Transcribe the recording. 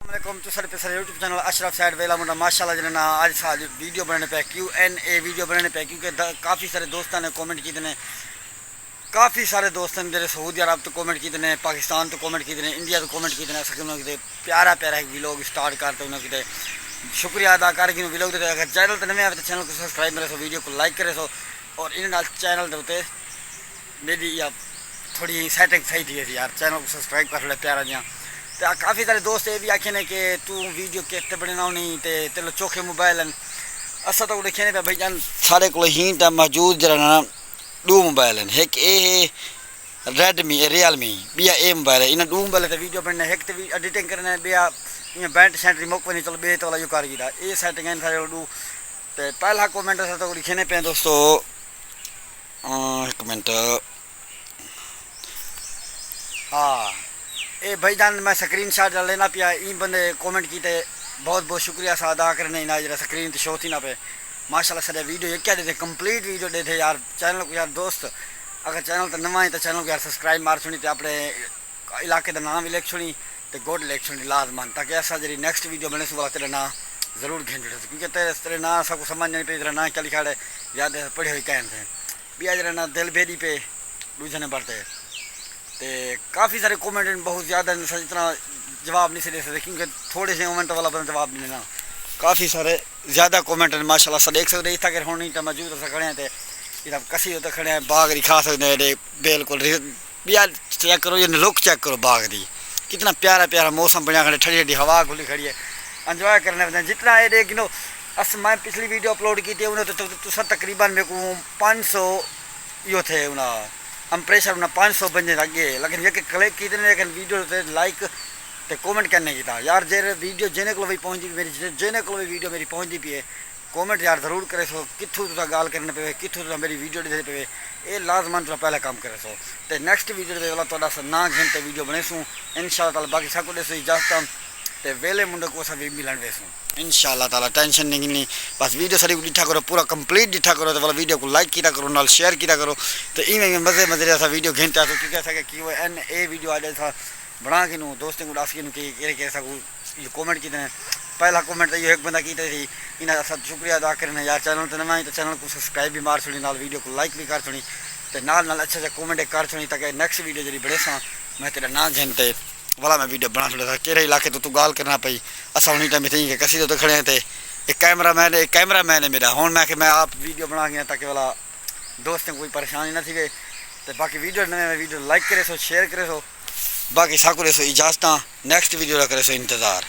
Assalamualaikum to sare YouTube channel Ashraf Said Vela मुंडा माशाल्लाह जना आज साल वीडियो बनाने पे Q&A वीडियो बनाने पे क्योंकि काफ़ी सारे दोस्तों ने कमेंट किए ने काफ़ी सारे दोस्तों ने सऊदी अरब तो कमेंट किए ने पाकिस्तान तो कमेंट किए ने इंडिया तो कमेंट किए ने सके उन्होंने प्यारा प्यारा एक व्लॉग स्टार्ट करते उन्होंने शुक्रिया अदा करके व्लॉग देते अगर चैनल तो नवे आए तो चैनल को सब्सक्राइब करे सो वीडियो को लाइक करे सो और इन चैनल के उत्ते मेरी या थोड़ी सेटिंग सही थी यार चैनल को सब्सक्राइब कर थोड़ा प्यारा दियाँ तो काफ़ी सारे दोस्त ये भी आखे ने कि तू वीडियो कितने बनाना नहीं तो तेरे चोखे मोबाइल असा तो देखे ने भाई जान सारे को ही मौजूद जरा दो मोबाइल एक ए रेडमी रियलमी बिया ए मोबाइल है इन दो मोबाइल तो वीडियो बनना एक तो एडिटिंग करना बिया इन बैंड सेंटर रिमोट नहीं चलो बे तो वाला यो कारगिरा ये सेटिंग है सारे दो तो पहला कमेंट तो लिखे ने पे दोस्तों एक मिनट हाँ ए भाईजान मैं स्क्रीन शॉट लेना पिया इन बंदे कमेंट किए बहुत बहुत शुक्रिया सा अदा करने ना जरा स्क्रीन तो शो थी ना पे माशाल्लाह सर वीडियो एक क्या देते कंप्लीट वीडियो देते यार चैनल को यार दोस्त अगर चैनल तो नवा है तो चैनल को यार सब्सक्राइब मार छुनी तो अपने इलाके का नाम भी लिख छुनी तो गोड लिख छुनी लाजमान ताकि ऐसा जी नेक्स्ट वीडियो बने वाला तेरा ना ज़रूर घेन जुड़े क्योंकि तेरे ना सबको समझ नहीं पे तेरा ना क्या लिखा है याद पढ़े हुए कहन थे बिया जरा ना दिल बेदी पे दूसरे बढ़ते तो काफ़ी सारे कमेंट बहुत ज़्यादा इतना जवाब नहीं से दे सकते क्योंकि थोड़े से मोमेंट वाला बंदा जवाब नहीं देना काफ़ी सारे ज़्यादा कमेंट माशाल्लाह सा देख सकते इतना कर होनी तो मौजूद खड़े हैं तो इतना कसी होते खड़े हैं बाग री खा सकते हैं बिल्कुल बिया चेक करो ये लुक चेक करो बाग दी कितना प्यारा प्यारा मौसम बना खड़े ठंडी ठंडी हवा खुली खड़ी है एंजॉय करने जितना ये देख नो मैं पिछली वीडियो अपलोड की थी उन्हें तो तकरीबन मेरे को 500 यो थे उन्हें इम्प्रेशन उन्हें 500 बजे लगे लेकिन ये क्लिक की लेकिन वीडियो से लाइक तो कमेंट करने की था यार जे वीडियो जेने को भी पहुँचती मेरी जेने को भी वीडियो मेरी पहुँचती पी है कमेंट यार जरूर करे सो कितों तुझा गाल करने पे कितों तुझा मेरी वीडियो दे पे ये लाजमान तुझा पहले काम करे सो तो नेक्स्ट वीडियो दे वाला थोड़ा सा ना घंटे वीडियो बने सूँ इंशाल्लाह ताला बाकी सबको दे सो इजाजत तो वेले मुंडे को सब मिलन वेसूँ इंशाल्लाह ताला टेंशन नहीं बस वीडियो सारी डिठा करो पूरा कंप्लीट डिठा करो तो वाला वीडियो को लाइक किया करो नाल शेयर किया करो तो इवें मज़े मज़े ऐसा वीडियो घेनता तो क्योंकि ऐसा कि वो एन ए वीडियो आ जाए था बना के नूँ दोस्तों को डास के ऐसा कमेंट किए पहला कमेंट तो ये एक बंदा किए थी इन्हें सब शुक्रिया अदा करने यार चैनल तो नवा तो चैनल को सब्सक्राइब भी मार छोड़ी नाल वीडियो को लाइक भी कर छोड़ी तो नाल अच्छा अच्छा कमेंट कर छोड़ी ताकि नेक्स्ट वीडियो जी बड़े सा मैं तेरा ना घेनते वाला मैं वीडियो बना छोड़ा था केरे इलाके तो तू गाल करना पई असा उन्हीं टाइम थी कसी तो खड़े थे एक कैमरा मैन है मेरा हूँ मैं आप वीडियो बना गया ताकि वाला दोस्तों कोई परेशानी ना थी गई तो बाकी वीडियो नवे वीडियो लाइक करे सो शेयर करे सो बाकी साकुरे सो इजाजत नेक्स्ट वीडियो करे सो इंतज़ार।